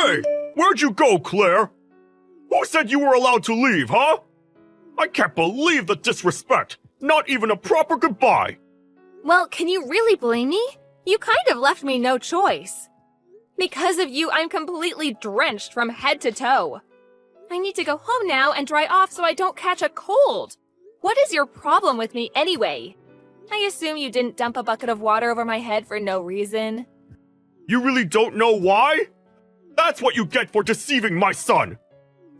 Hey! Where'd you go, Claire? Who said you were allowed to leave, huh? I can't believe the disrespect! Not even a proper goodbye! Well, can you really blame me? You kind of left me no choice. Because of you, I'm completely drenched from head to toe. I need to go home now and dry off so I don't catch a cold. What is your problem with me anyway? I assume you didn't dump a bucket of water over my head for no reason. You really don't know why? That's what you get for deceiving my son!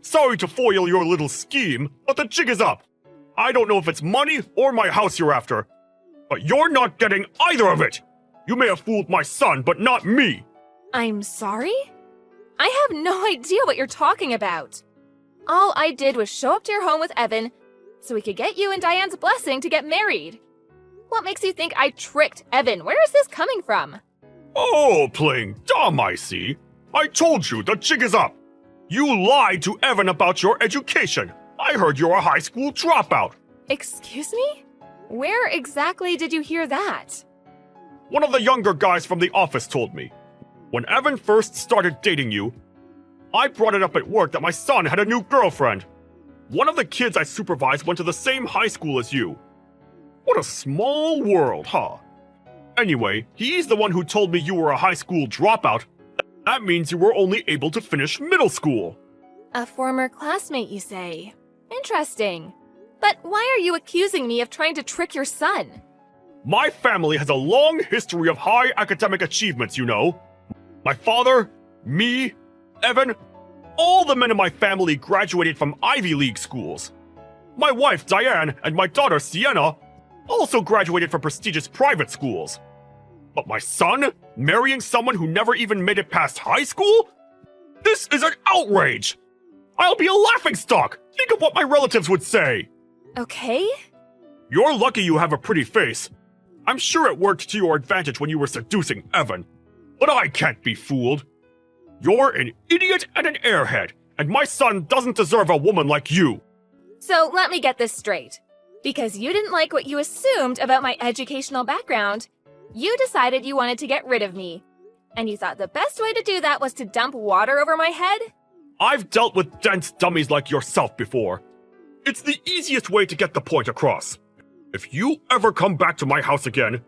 Sorry to foil your little scheme, but the jig is up. I don't know if it's money or my house you're after, but you're not getting either of it! You may have fooled my son, but not me! I'm sorry? I have no idea what you're talking about. All I did was show up to your home with Evan so we could get you and Diane's blessing to get married. What makes you think I tricked Evan? Where is this coming from? Oh, playing dumb, I see. I told you, the jig is up. You lied to Evan about your education. I heard you're a high school dropout. Excuse me? Where exactly did you hear that? One of the younger guys from the office told me. When Evan first started dating you, I brought it up at work that my son had a new girlfriend. One of the kids I supervised went to the same high school as you. What a small world, huh? Anyway, he's the one who told me you were a high school dropout. That means you were only able to finish middle school. A former classmate, you say? Interesting. But why are you accusing me of trying to trick your son? My family has a long history of high academic achievements, you know. My father, me, Evan, all the men in my family graduated from Ivy League schools. My wife, Diane, and my daughter, Sienna, also graduated from prestigious private schools. But my son, marrying someone who never even made it past high school? This is an outrage! I'll be a laughingstock! Think of what my relatives would say! Okay. You're lucky you have a pretty face. I'm sure it worked to your advantage when you were seducing Evan. But I can't be fooled. You're an idiot and an airhead, and my son doesn't deserve a woman like you. So let me get this straight. Because you didn't like what you assumed about my educational background, you decided you wanted to get rid of me. And you thought the best way to do that was to dump water over my head? I've dealt with dense dummies like yourself before. It's the easiest way to get the point across. If you ever come back to my house again,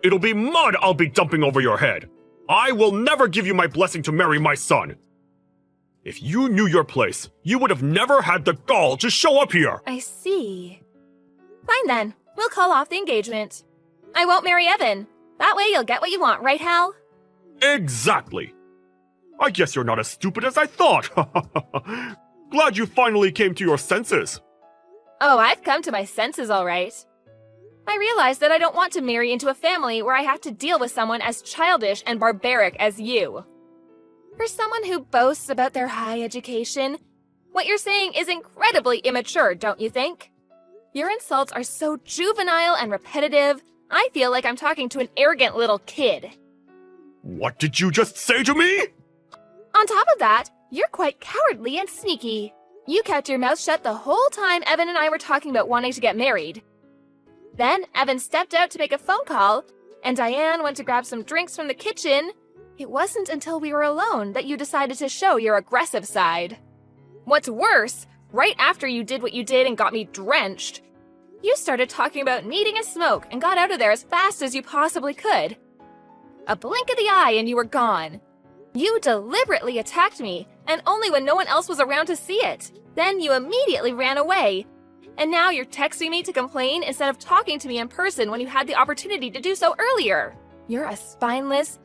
it'll be mud I'll be dumping over your head. I will never give you my blessing to marry my son. If you knew your place, you would have never had the gall to show up here. I see. Fine then, we'll call off the engagement. I won't marry Evan. That way you'll get what you want, right, Hal? Exactly. I guess you're not as stupid as I thought. Glad you finally came to your senses. Oh, I've come to my senses all right. I realize that I don't want to marry into a family where I have to deal with someone as childish and barbaric as you. For someone who boasts about their high education, what you're saying is incredibly immature, don't you think? Your insults are so juvenile and repetitive, I feel like I'm talking to an arrogant little kid. What did you just say to me? On top of that, you're quite cowardly and sneaky. You kept your mouth shut the whole time Evan and I were talking about wanting to get married. Then Evan stepped out to make a phone call, and Diane went to grab some drinks from the kitchen. It wasn't until we were alone that you decided to show your aggressive side. What's worse, right after you did what you did and got me drenched, you started talking about needing a smoke and got out of there as fast as you possibly could. A blink of the eye and you were gone. You deliberately attacked me, and only when no one else was around to see it. Then you immediately ran away. And now you're texting me to complain instead of talking to me in person when you had the opportunity to do so earlier. You're a spineless,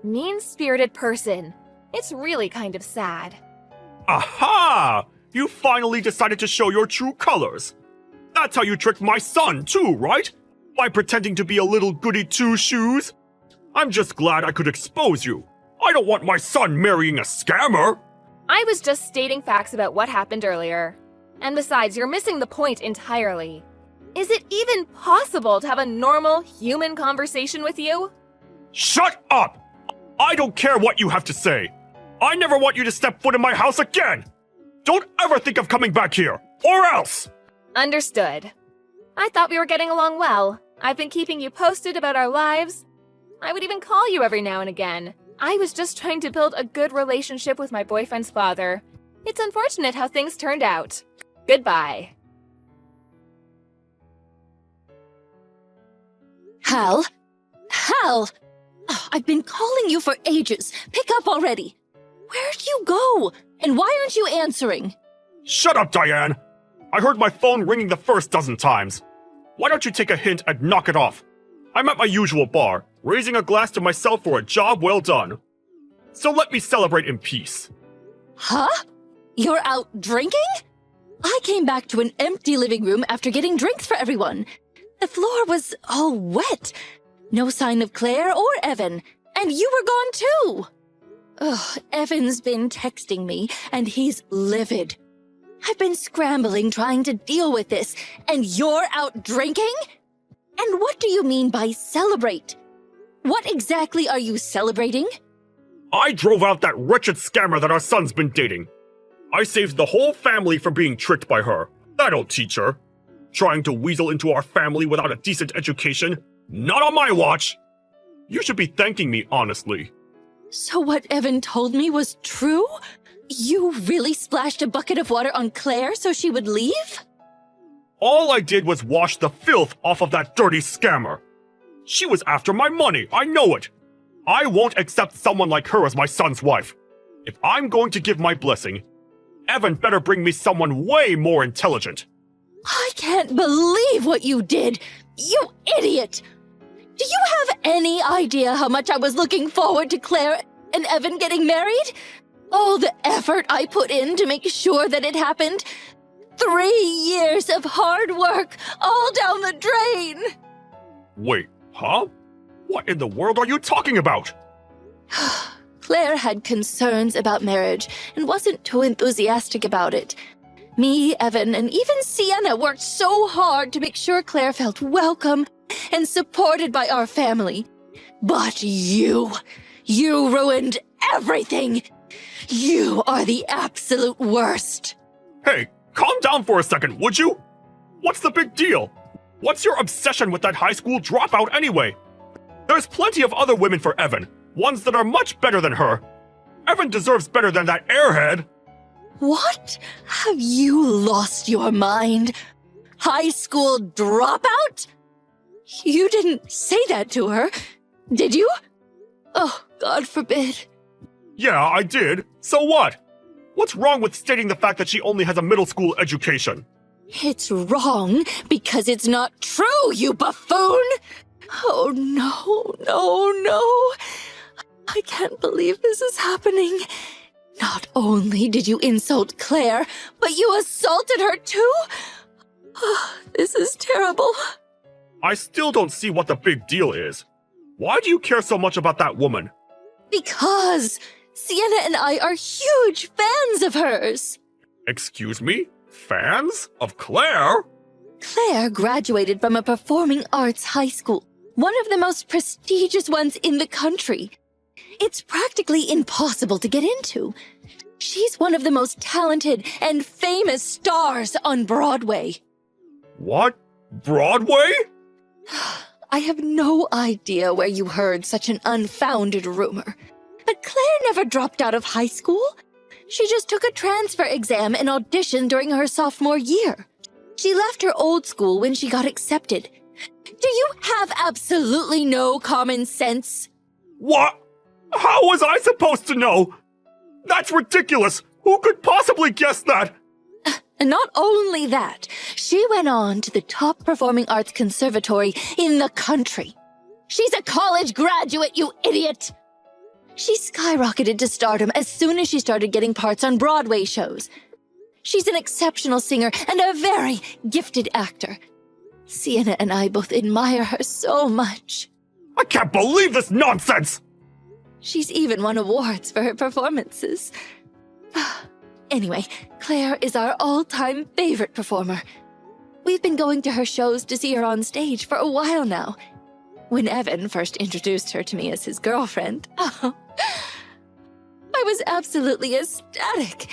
mean-spirited person. It's really kind of sad. Aha! You finally decided to show your true colors. That's how you tricked my son, too, right? By pretending to be a little goody two-shoes. I'm just glad I could expose you. I don't want my son marrying a scammer. I was just stating facts about what happened earlier. And besides, you're missing the point entirely. Is it even possible to have a normal, human conversation with you? Shut up! I don't care what you have to say. I never want you to step foot in my house again. Don't ever think of coming back here, or else! Understood. I thought we were getting along well. I've been keeping you posted about our lives. I would even call you every now and again. I was just trying to build a good relationship with my boyfriend's father. It's unfortunate how things turned out. Goodbye. Hal? Hal! Oh, I've been calling you for ages. Pick up already. Where'd you go? And why aren't you answering? Shut up, Diane! I heard my phone ringing the first dozen times. Why don't you take a hint and knock it off? I'm at my usual bar, raising a glass to myself for a job well done. So let me celebrate in peace. Huh? You're out drinking? I came back to an empty living room after getting drinks for everyone. The floor was all wet. No sign of Claire or Evan. And you were gone too. Ugh, Evan's been texting me, and he's livid. I've been scrambling trying to deal with this, and you're out drinking? And what do you mean by celebrate? What exactly are you celebrating? I drove out that wretched scammer that our son's been dating. I saved the whole family from being tricked by her. That'll teach her. Trying to weasel into our family without a decent education? Not on my watch! You should be thanking me, honestly. So what Evan told me was true? You really splashed a bucket of water on Claire so she would leave? All I did was wash the filth off of that dirty scammer. She was after my money, I know it. I won't accept someone like her as my son's wife. If I'm going to give my blessing, Evan better bring me someone way more intelligent. I can't believe what you did! You idiot! Do you have any idea how much I was looking forward to Claire and Evan getting married? All the effort I put in to make sure that it happened. 3 years of hard work, all down the drain! Wait, huh? What in the world are you talking about? Claire had concerns about marriage and wasn't too enthusiastic about it. Me, Evan, and even Sienna worked so hard to make sure Claire felt welcome and supported by our family. But you ruined everything! You are the absolute worst! Hey, calm down for a second, would you? What's the big deal? What's your obsession with that high school dropout anyway? There's plenty of other women for Evan, ones that are much better than her. Evan deserves better than that airhead. What? Have you lost your mind? High school dropout? You didn't say that to her, did you? Oh, God forbid. Yeah, I did. So what? What's wrong with stating the fact that she only has a middle school education? It's wrong because it's not true, you buffoon! Oh, no. I can't believe this is happening. Not only did you insult Claire, but you assaulted her too? Oh, this is terrible. I still don't see what the big deal is. Why do you care so much about that woman? Because Sienna and I are huge fans of hers. Excuse me? Fans? Of Claire? Claire graduated from a performing arts high school, one of the most prestigious ones in the country. It's practically impossible to get into. She's one of the most talented and famous stars on Broadway. What? Broadway? I have no idea where you heard such an unfounded rumor. But Claire never dropped out of high school. She just took a transfer exam and auditioned during her sophomore year. She left her old school when she got accepted. Do you have absolutely no common sense? What? How was I supposed to know? That's ridiculous! Who could possibly guess that? And not only that, she went on to the top performing arts conservatory in the country. She's a college graduate, you idiot! She skyrocketed to stardom as soon as she started getting parts on Broadway shows. She's an exceptional singer and a very gifted actor. Sienna and I both admire her so much. I can't believe this nonsense! She's even won awards for her performances. Anyway, Claire is our all-time favorite performer. We've been going to her shows to see her on stage for a while now. When Evan first introduced her to me as his girlfriend, I was absolutely ecstatic.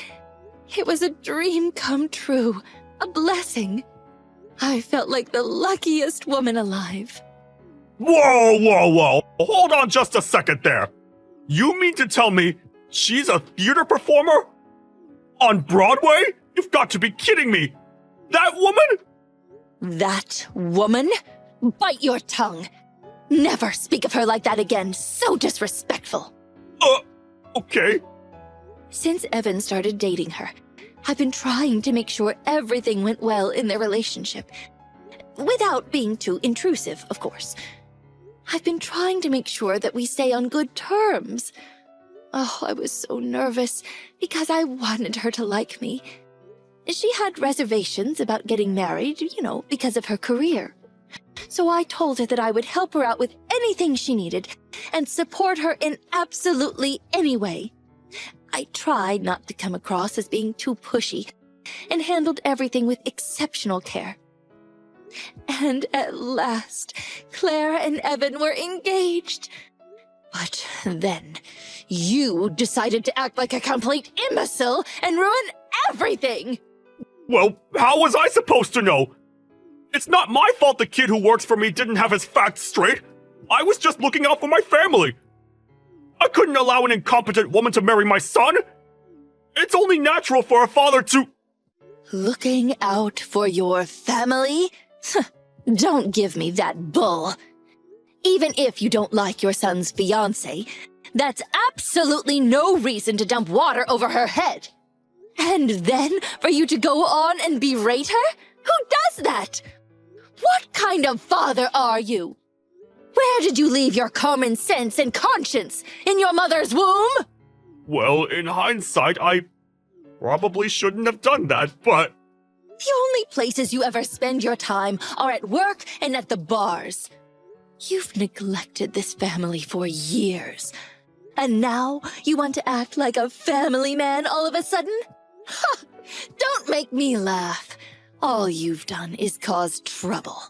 It was a dream come true, a blessing. I felt like the luckiest woman alive. Whoa! Hold on just a second there. You mean to tell me she's a theater performer? On Broadway? You've got to be kidding me! That woman? That woman? Bite your tongue. Never speak of her like that again. So disrespectful. Okay. Since Evan started dating her, I've been trying to make sure everything went well in their relationship. Without being too intrusive, of course. I've been trying to make sure that we stay on good terms. Oh, I was so nervous because I wanted her to like me. She had reservations about getting married, because of her career. So I told her that I would help her out with anything she needed and support her in absolutely any way. I tried not to come across as being too pushy and handled everything with exceptional care. And at last, Claire and Evan were engaged. But then, you decided to act like a complete imbecile and ruin everything! Well, how was I supposed to know? It's not my fault the kid who works for me didn't have his facts straight. I was just looking out for my family. I couldn't allow an incompetent woman to marry my son. It's only natural for a father to... Looking out for your family? Don't give me that bull. Even if you don't like your son's fiancé, that's absolutely no reason to dump water over her head. And then for you to go on and berate her? Who does that? What kind of father are you? Where did you leave your common sense and conscience? In your mother's womb? Well, in hindsight, I probably shouldn't have done that, but... The only places you ever spend your time are at work and at the bars. You've neglected this family for years. And now you want to act like a family man all of a sudden? Ha! Don't make me laugh. All you've done is cause trouble.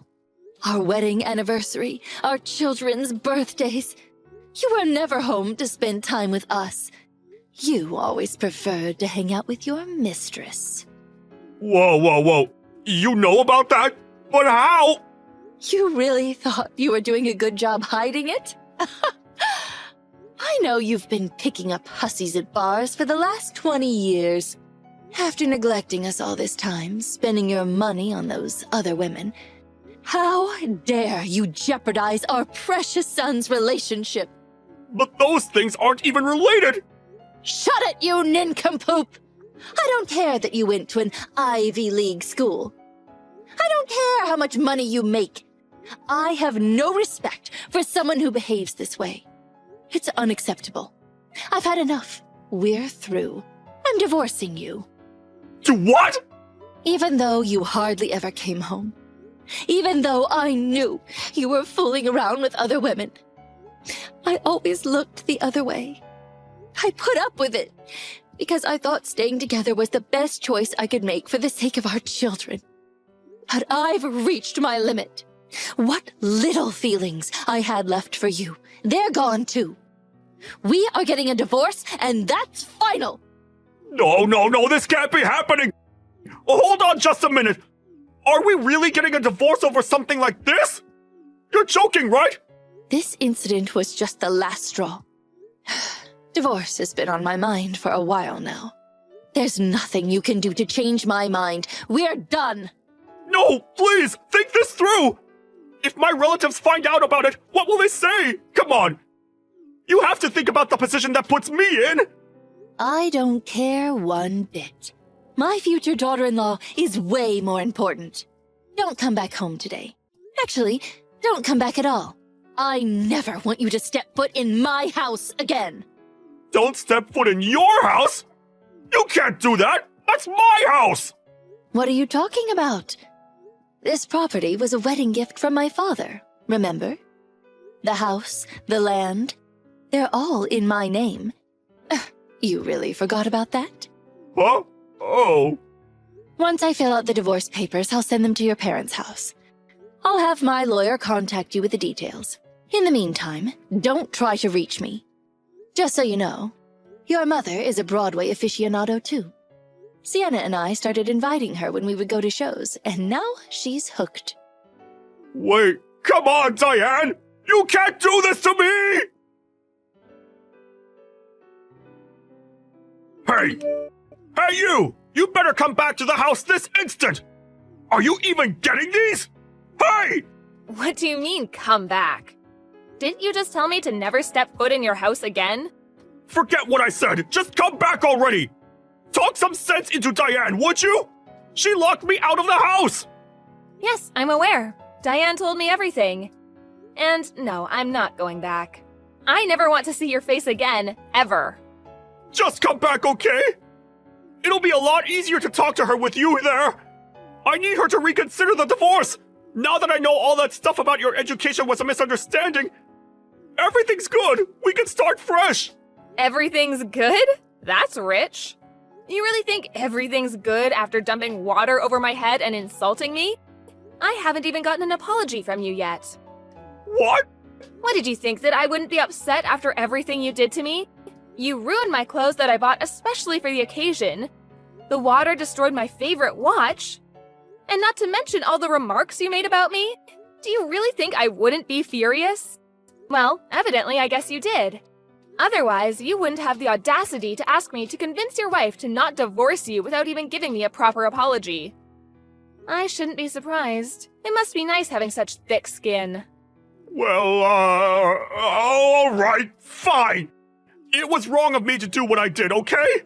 Our wedding anniversary, our children's birthdays. You were never home to spend time with us. You always preferred to hang out with your mistress. Whoa. You know about that? But how? You really thought you were doing a good job hiding it? I know you've been picking up hussies at bars for the last 20 years. After neglecting us all this time, spending your money on those other women. How dare you jeopardize our precious son's relationship? But those things aren't even related! Shut it, you nincompoop! I don't care that you went to an Ivy League school. I don't care how much money you make. I have no respect for someone who behaves this way. It's unacceptable. I've had enough. We're through. I'm divorcing you. To what? Even though you hardly ever came home. Even though I knew you were fooling around with other women. I always looked the other way. I put up with it because I thought staying together was the best choice I could make for the sake of our children. But I've reached my limit. What little feelings I had left for you, they're gone too. We are getting a divorce, and that's final. No, this can't be happening! Oh, hold on just a minute! Are we really getting a divorce over something like this? You're joking, right? This incident was just the last straw. Divorce has been on my mind for a while now. There's nothing you can do to change my mind. We're done! No, please, think this through! If my relatives find out about it, what will they say? Come on! You have to think about the position that puts me in! I don't care one bit. My future daughter-in-law is way more important. Don't come back home today. Actually, don't come back at all. I never want you to step foot in my house again. Don't step foot in your house? You can't do that! That's my house! What are you talking about? This property was a wedding gift from my father, remember? The house, the land, they're all in my name. You really forgot about that? Huh? Oh. Once I fill out the divorce papers, I'll send them to your parents' house. I'll have my lawyer contact you with the details. In the meantime, don't try to reach me. Just so you know, your mother is a Broadway aficionado too. Sienna and I started inviting her when we would go to shows, and now she's hooked. Wait, come on, Diane! You can't do this to me! Hey! Hey, you! You better come back to the house this instant! Are you even getting these? Hey! What do you mean, come back? Didn't you just tell me to never step foot in your house again? Forget what I said! Just come back already! Talk some sense into Diane, would you? She locked me out of the house! Yes, I'm aware. Diane told me everything. And no, I'm not going back. I never want to see your face again, ever. Just come back, okay? It'll be a lot easier to talk to her with you there. I need her to reconsider the divorce. Now that I know all that stuff about your education was a misunderstanding, everything's good. We can start fresh. Everything's good? That's rich. You really think everything's good after dumping water over my head and insulting me? I haven't even gotten an apology from you yet. What? What did you think, that I wouldn't be upset after everything you did to me? You ruined my clothes that I bought especially for the occasion. The water destroyed my favorite watch. And not to mention all the remarks you made about me. Do you really think I wouldn't be furious? Well, evidently I guess you did. Otherwise, you wouldn't have the audacity to ask me to convince your wife to not divorce you without even giving me a proper apology. I shouldn't be surprised. It must be nice having such thick skin. Well, alright, fine. It was wrong of me to do what I did, okay?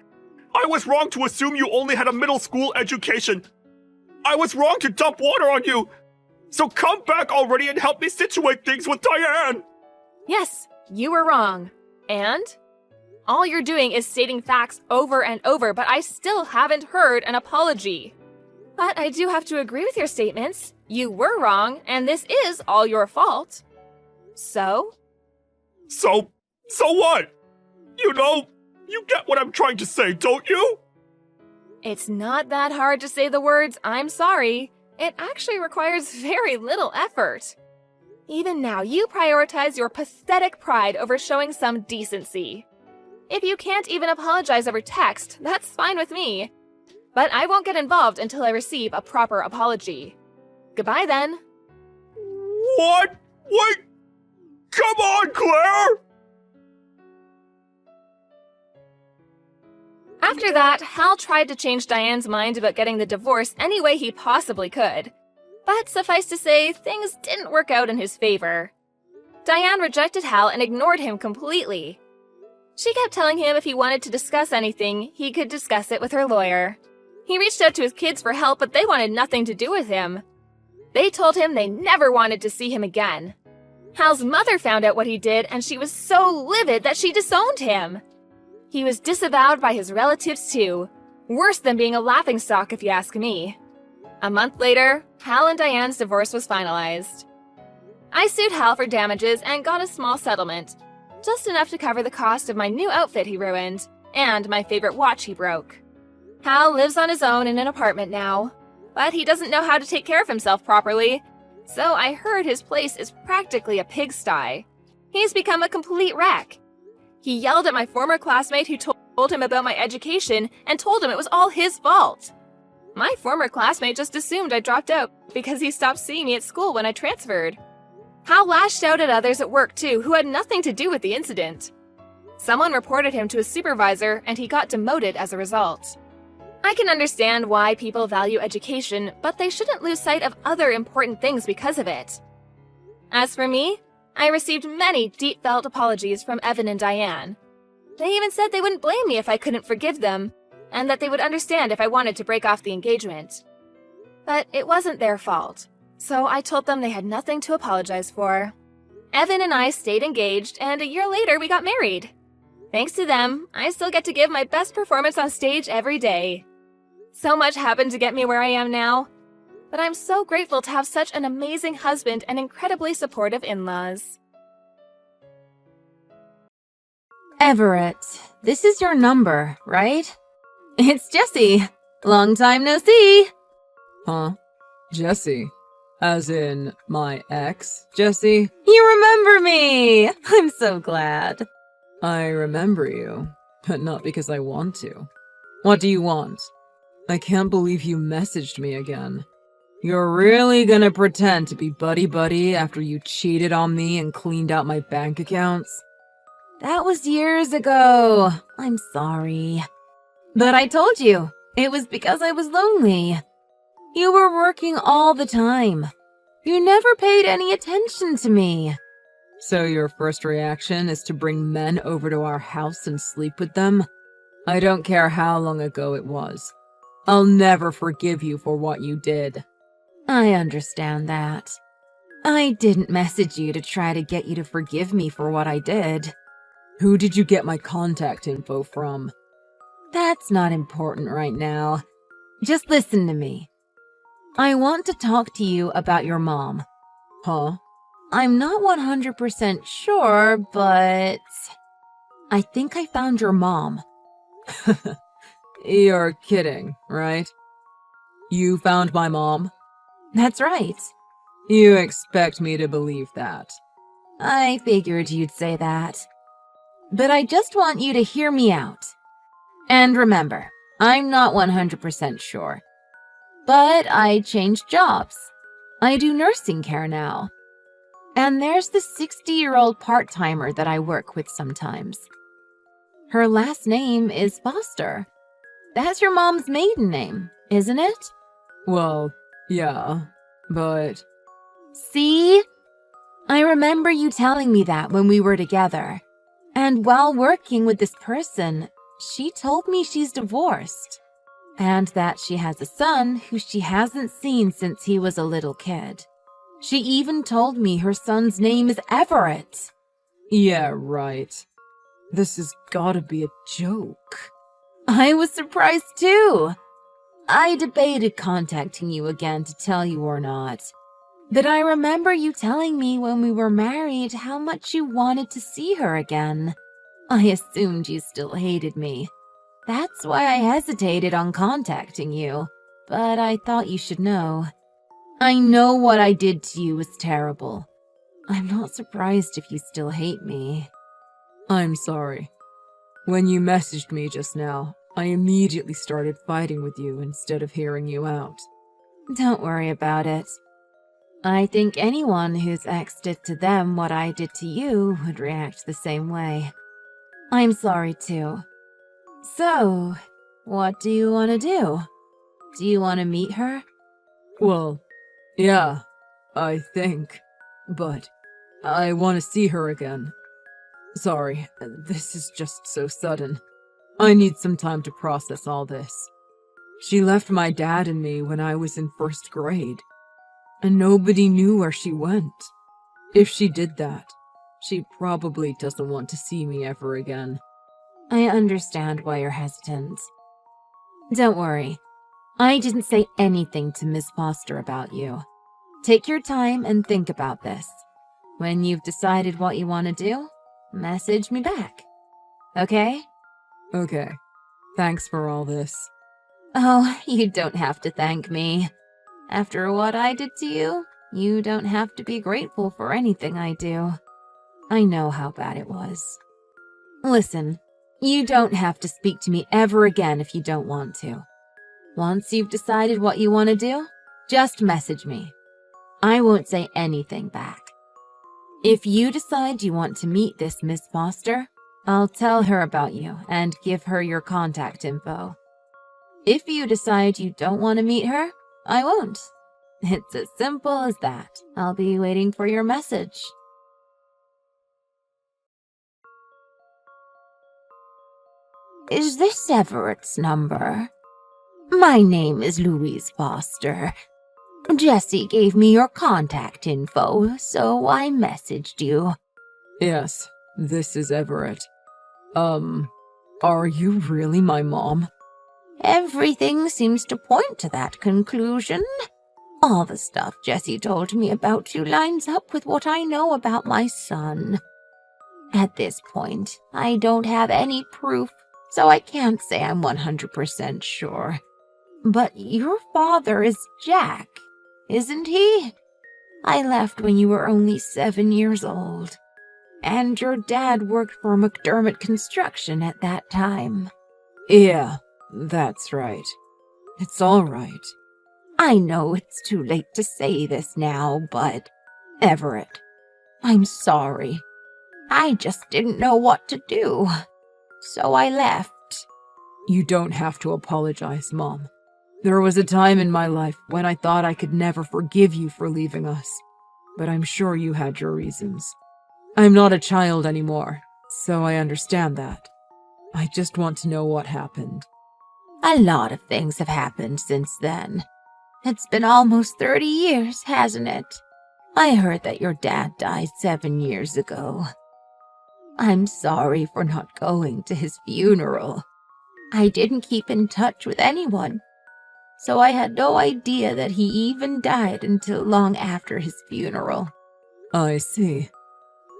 I was wrong to assume you only had a middle school education. I was wrong to dump water on you. So come back already and help me situate things with Diane. Yes, you were wrong. And? All you're doing is stating facts over and over, but I still haven't heard an apology. But I do have to agree with your statements. You were wrong, and this is all your fault. So? So what? You know, you get what I'm trying to say, don't you? It's not that hard to say the words, "I'm sorry." It actually requires very little effort. Even now, you prioritize your pathetic pride over showing some decency. If you can't even apologize over text, that's fine with me. But I won't get involved until I receive a proper apology. Goodbye then. What? Wait! Come on, Claire! After that, Hal tried to change Diane's mind about getting the divorce any way he possibly could. But suffice to say, things didn't work out in his favor. Diane rejected Hal and ignored him completely. She kept telling him if he wanted to discuss anything, he could discuss it with her lawyer. He reached out to his kids for help, but they wanted nothing to do with him. They told him they never wanted to see him again. Hal's mother found out what he did, and she was so livid that she disowned him. He was disavowed by his relatives too. Worse than being a laughingstock, if you ask me. A month later, Hal and Diane's divorce was finalized. I sued Hal for damages and got a small settlement, just enough to cover the cost of my new outfit he ruined, and my favorite watch he broke. Hal lives on his own in an apartment now, but he doesn't know how to take care of himself properly, so I heard his place is practically a pigsty. He's become a complete wreck. He yelled at my former classmate who told him about my education and told him it was all his fault. My former classmate just assumed I dropped out because he stopped seeing me at school when I transferred. Hal lashed out at others at work too who had nothing to do with the incident. Someone reported him to his supervisor and he got demoted as a result. I can understand why people value education, but they shouldn't lose sight of other important things because of it. As for me, I received many deep-felt apologies from Evan and Diane. They even said they wouldn't blame me if I couldn't forgive them, and that they would understand if I wanted to break off the engagement. But it wasn't their fault, so I told them they had nothing to apologize for. Evan and I stayed engaged, and a year later we got married. Thanks to them, I still get to give my best performance on stage every day. So much happened to get me where I am now, but I'm so grateful to have such an amazing husband and incredibly supportive in-laws. Everett, this is your number, right? It's Jessie. Long time no see. Huh? Jessie? As in, my ex, Jessie? You remember me! I'm so glad. I remember you, but not because I want to. What do you want? I can't believe you messaged me again. You're really gonna pretend to be buddy-buddy after you cheated on me and cleaned out my bank accounts? That was years ago. I'm sorry. But I told you, it was because I was lonely. You were working all the time. You never paid any attention to me. So your first reaction is to bring men over to our house and sleep with them? I don't care how long ago it was. I'll never forgive you for what you did. I understand that. I didn't message you to try to get you to forgive me for what I did. Who did you get my contact info from? That's not important right now. Just listen to me. I want to talk to you about your mom. Huh? I'm not 100% sure, but I think I found your mom. You're kidding, right? You found my mom? That's right. You expect me to believe that? I figured you'd say that. But I just want you to hear me out. And remember, I'm not 100% sure. But I changed jobs. I do nursing care now. And there's the 60-year-old part-timer that I work with sometimes. Her last name is Foster. That's your mom's maiden name, isn't it? Well, yeah, but... See? I remember you telling me that when we were together. And while working with this person, she told me she's divorced. And that she has a son who she hasn't seen since he was a little kid. She even told me her son's name is Everett. Yeah, right. This has gotta be a joke. I was surprised too. I debated contacting you again to tell you or not. But I remember you telling me when we were married how much you wanted to see her again. I assumed you still hated me. That's why I hesitated on contacting you. But I thought you should know. I know what I did to you was terrible. I'm not surprised if you still hate me. I'm sorry. When you messaged me just now, I immediately started fighting with you instead of hearing you out. Don't worry about it. I think anyone whose ex did to them what I did to you would react the same way. I'm sorry too. So, what do you want to do? Do you want to meet her? Well, yeah, I think. But I want to see her again. Sorry, this is just so sudden. I need some time to process all this. She left my dad and me when I was in first grade, and nobody knew where she went. If she did that, she probably doesn't want to see me ever again. I understand why you're hesitant. Don't worry. I didn't say anything to Miss Foster about you. Take your time and think about this. When you've decided what you want to do, message me back. Okay? Okay, thanks for all this. Oh, you don't have to thank me. After what I did to you, you don't have to be grateful for anything I do. I know how bad it was. Listen, you don't have to speak to me ever again if you don't want to. Once you've decided what you want to do, just message me. I won't say anything back. If you decide you want to meet this Miss Foster, I'll tell her about you and give her your contact info. If you decide you don't want to meet her, I won't. It's as simple as that. I'll be waiting for your message. Is this Everett's number? My name is Louise Foster. Jessie gave me your contact info, so I messaged you. Yes, this is Everett. Are you really my mom? Everything seems to point to that conclusion. All the stuff Jessie told me about you lines up with what I know about my son. At this point, I don't have any proof, so I can't say I'm 100% sure. But your father is Jack, isn't he? I left when you were only 7 years old. And your dad worked for McDermott Construction at that time. Yeah, that's right. It's all right. I know it's too late to say this now, but Everett, I'm sorry. I just didn't know what to do. So I left. You don't have to apologize, Mom. There was a time in my life when I thought I could never forgive you for leaving us, but I'm sure you had your reasons. I'm not a child anymore, so I understand that. I just want to know what happened. A lot of things have happened since then. It's been almost 30 years, hasn't it? I heard that your dad died 7 years ago. I'm sorry for not going to his funeral. I didn't keep in touch with anyone, so I had no idea that he even died until long after his funeral. I see.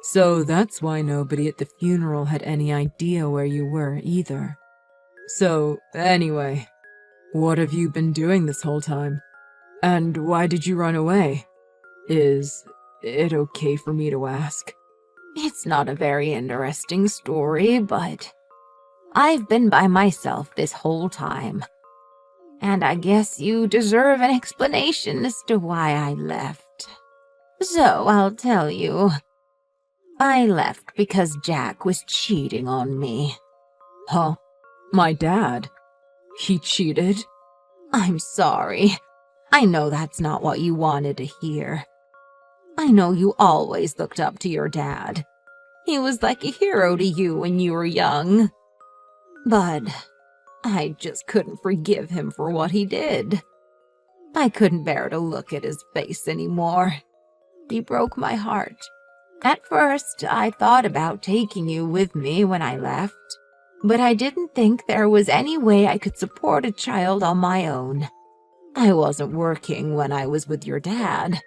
So that's why nobody at the funeral had any idea where you were either. So, anyway, what have you been doing this whole time? And why did you run away? Is it okay for me to ask? It's not a very interesting story, but I've been by myself this whole time. And I guess you deserve an explanation as to why I left. So I'll tell you. I left because Jack was cheating on me. Huh? My dad? He cheated? I'm sorry. I know that's not what you wanted to hear. I know you always looked up to your dad. He was like a hero to you when you were young. But I just couldn't forgive him for what he did. I couldn't bear to look at his face anymore. He broke my heart. At first, I thought about taking you with me when I left, but I didn't think there was any way I could support a child on my own. I wasn't working when I was with your dad.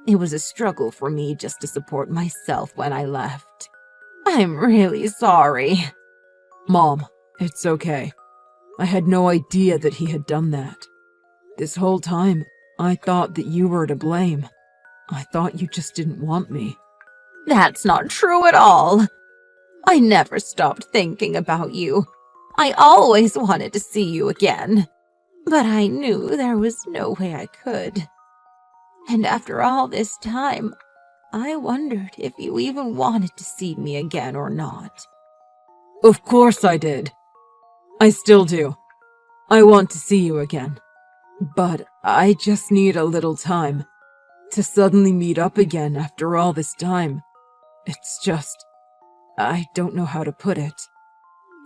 It was a struggle for me just to support myself when I left. I'm really sorry. Mom, it's okay. I had no idea that he had done that. This whole time, I thought that you were to blame. I thought you just didn't want me. That's not true at all. I never stopped thinking about you. I always wanted to see you again. But I knew there was no way I could. And after all this time, I wondered if you even wanted to see me again or not. Of course I did. I still do. I want to see you again. But I just need a little time. To suddenly meet up again after all this time. It's just... I don't know how to put it.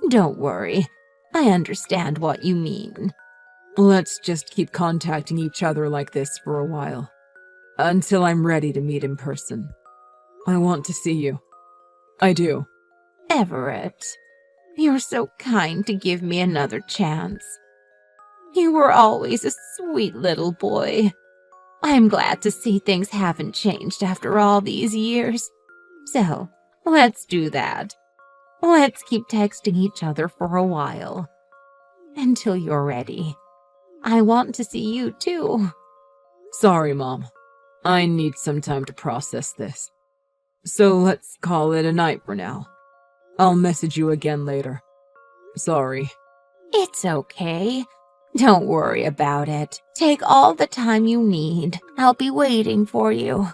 Don't worry. I understand what you mean. Let's just keep contacting each other like this for a while. Until I'm ready to meet in person. I want to see you. I do. Everett, you're so kind to give me another chance. You were always a sweet little boy. I'm glad to see things haven't changed after all these years. So, let's do that. Let's keep texting each other for a while. Until you're ready. I want to see you too. Sorry, Mom. I need some time to process this. So let's call it a night for now. I'll message you again later. Sorry. It's okay. Don't worry about it. Take all the time you need. I'll be waiting for you.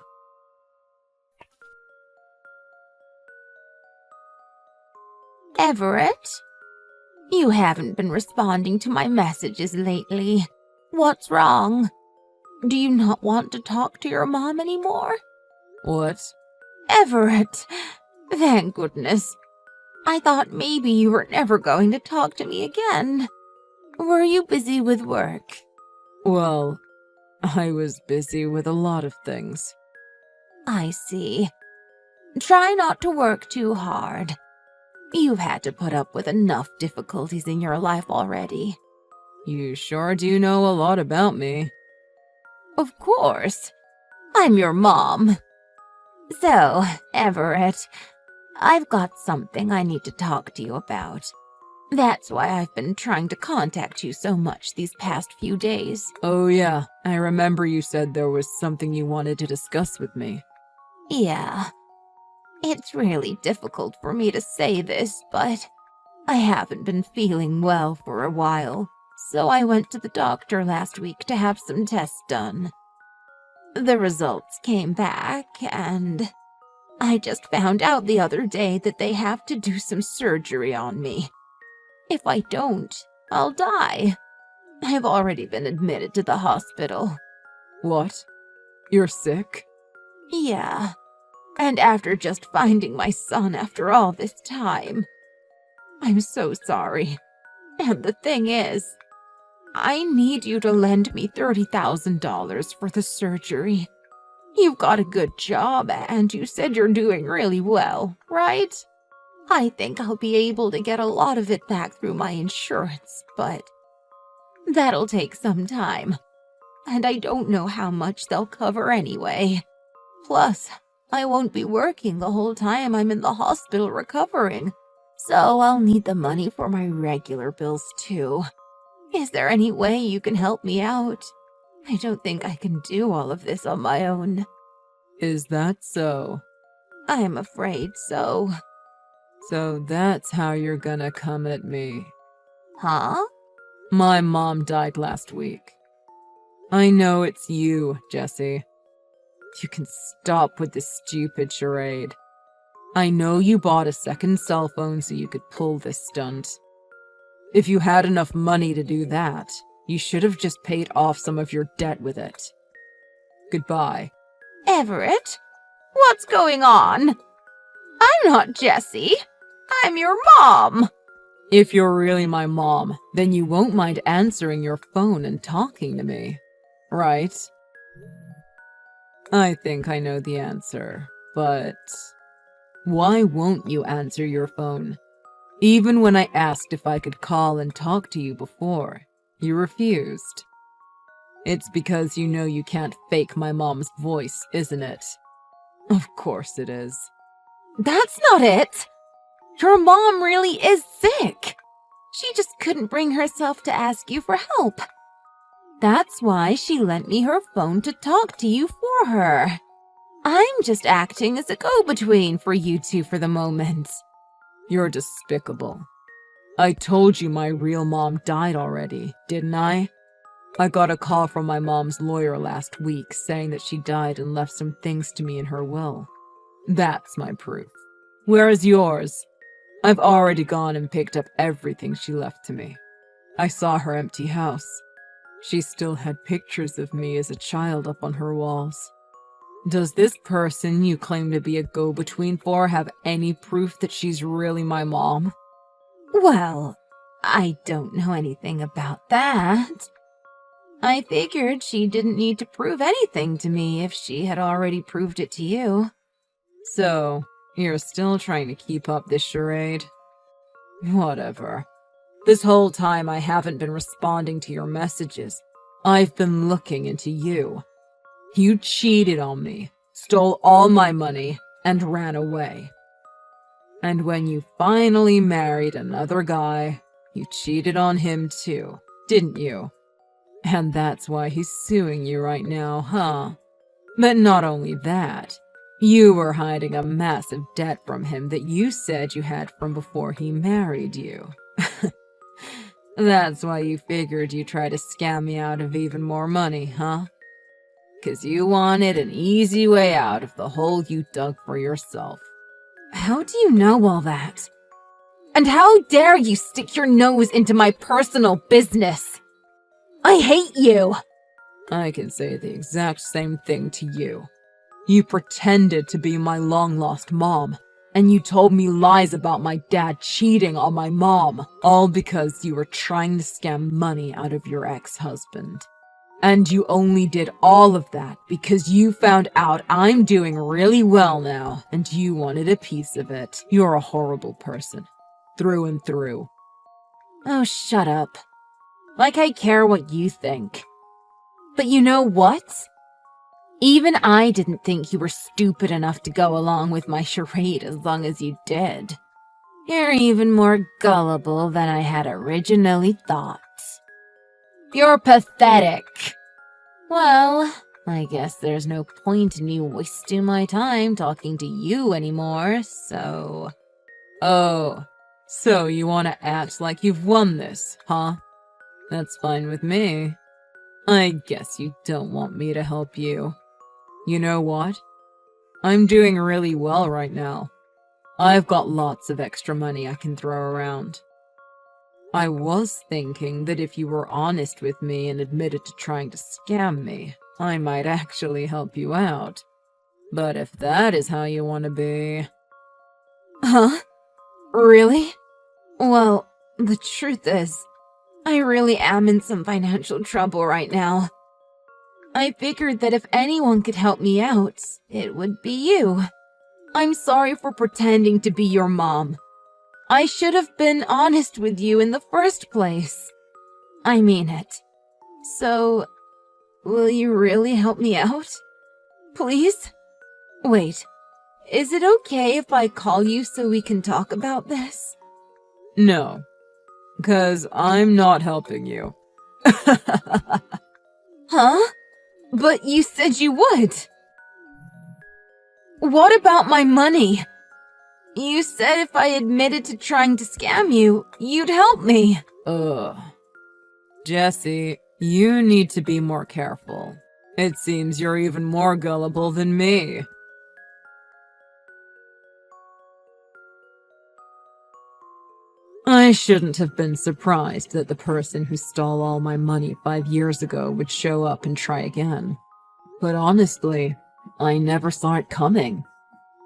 Everett? You haven't been responding to my messages lately. What's wrong? Do you not want to talk to your mom anymore? What? Everett, thank goodness. I thought maybe you were never going to talk to me again. Were you busy with work? Well, I was busy with a lot of things. I see. Try not to work too hard. You've had to put up with enough difficulties in your life already. You sure do know a lot about me. Of course. I'm your mom. So, Everett, I've got something I need to talk to you about. That's why I've been trying to contact you so much these past few days. Oh yeah, I remember you said there was something you wanted to discuss with me. Yeah. It's really difficult for me to say this, but I haven't been feeling well for a while, so I went to the doctor last week to have some tests done. The results came back, and I just found out the other day that they have to do some surgery on me. If I don't, I'll die. I've already been admitted to the hospital. What? You're sick? Yeah. And after just finding my son after all this time. I'm so sorry. And the thing is, I need you to lend me $30,000 for the surgery. You've got a good job, and you said you're doing really well, right? I think I'll be able to get a lot of it back through my insurance, but that'll take some time. And I don't know how much they'll cover anyway. Plus, I won't be working the whole time I'm in the hospital recovering, so I'll need the money for my regular bills too. Is there any way you can help me out? I don't think I can do all of this on my own. Is that so? I'm afraid so. So that's how you're gonna come at me. Huh? My mom died last week. I know it's you, Jesse. You can stop with this stupid charade. I know you bought a second cell phone so you could pull this stunt. If you had enough money to do that, you should have just paid off some of your debt with it. Goodbye. Everett? What's going on? I'm not Jessie. I'm your mom. If you're really my mom, then you won't mind answering your phone and talking to me, right? I think I know the answer, but why won't you answer your phone? Even when I asked if I could call and talk to you before, you refused. It's because you know you can't fake my mom's voice, isn't it? Of course it is. That's not it. Your mom really is sick. She just couldn't bring herself to ask you for help. That's why she lent me her phone to talk to you for her. I'm just acting as a go-between for you two for the moment. You're despicable. I told you my real mom died already, didn't I? I got a call from my mom's lawyer last week saying that she died and left some things to me in her will. That's my proof. Where is yours? I've already gone and picked up everything she left to me. I saw her empty house. She still had pictures of me as a child up on her walls. Does this person you claim to be a go-between for have any proof that she's really my mom? Well, I don't know anything about that. I figured she didn't need to prove anything to me if she had already proved it to you. So, you're still trying to keep up this charade? Whatever. This whole time I haven't been responding to your messages. I've been looking into you. You cheated on me, stole all my money, and ran away. And when you finally married another guy, you cheated on him too, didn't you? And that's why he's suing you right now, huh? But not only that, you were hiding a massive debt from him that you said you had from before he married you. That's why you figured you'd try to scam me out of even more money, huh? 'Cause you wanted an easy way out of the hole you dug for yourself. How do you know all that? And how dare you stick your nose into my personal business? I hate you! I can say the exact same thing to you. You pretended to be my long-lost mom, and you told me lies about my dad cheating on my mom, all because you were trying to scam money out of your ex-husband. And you only did all of that because you found out I'm doing really well now, and you wanted a piece of it. You're a horrible person, through and through. Oh, shut up. Like I care what you think. But you know what? Even I didn't think you were stupid enough to go along with my charade as long as you did. You're even more gullible than I had originally thought. You're pathetic. Well, I guess there's no point in me wasting my time talking to you anymore, so... Oh, so you want to act like you've won this, huh? That's fine with me. I guess you don't want me to help you. You know what? I'm doing really well right now. I've got lots of extra money I can throw around. I was thinking that if you were honest with me and admitted to trying to scam me, I might actually help you out. But if that is how you want to be... Huh? Really? Well, the truth is, I really am in some financial trouble right now. I figured that if anyone could help me out, it would be you. I'm sorry for pretending to be your mom. I should have been honest with you in the first place. I mean it. So, will you really help me out? Please? Wait, is it okay if I call you so we can talk about this? No, 'cause I'm not helping you. Huh? But you said you would. What about my money? You said if I admitted to trying to scam you, you'd help me. Ugh. Jesse, you need to be more careful. It seems you're even more gullible than me. I shouldn't have been surprised that the person who stole all my money 5 years ago would show up and try again. But honestly, I never saw it coming.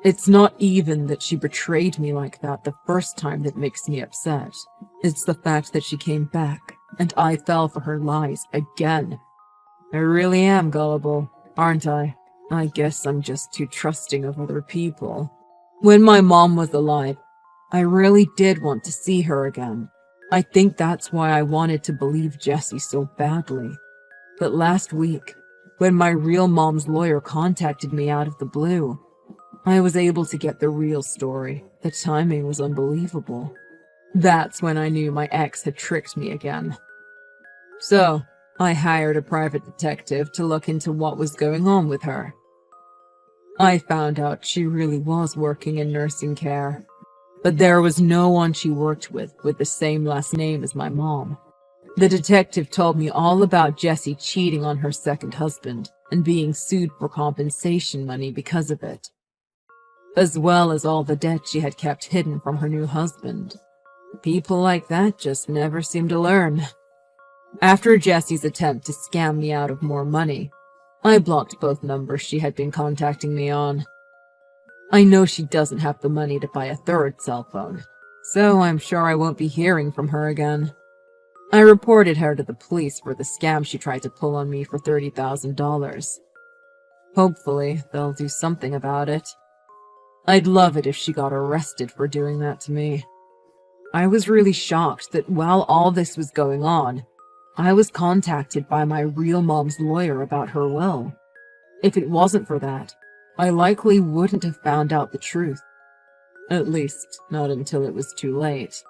It's not even that she betrayed me like that the first time that makes me upset. It's the fact that she came back, and I fell for her lies again. I really am gullible, aren't I? I guess I'm just too trusting of other people. When my mom was alive, I really did want to see her again. I think that's why I wanted to believe Jessie so badly. But last week, when my real mom's lawyer contacted me out of the blue, I was able to get the real story. The timing was unbelievable. That's when I knew my ex had tricked me again. So, I hired a private detective to look into what was going on with her. I found out she really was working in nursing care, but there was no one she worked with the same last name as my mom. The detective told me all about Jessie cheating on her second husband and being sued for compensation money because of it, as well as all the debt she had kept hidden from her new husband. People like that just never seem to learn. After Jessie's attempt to scam me out of more money, I blocked both numbers she had been contacting me on. I know she doesn't have the money to buy a third cell phone, so I'm sure I won't be hearing from her again. I reported her to the police for the scam she tried to pull on me for $30,000. Hopefully, they'll do something about it. I'd love it if she got arrested for doing that to me. I was really shocked that while all this was going on, I was contacted by my real mom's lawyer about her will. If it wasn't for that, I likely wouldn't have found out the truth. At least, not until it was too late.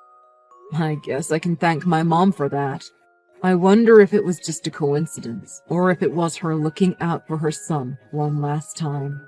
I guess I can thank my mom for that. I wonder if it was just a coincidence, or if it was her looking out for her son one last time.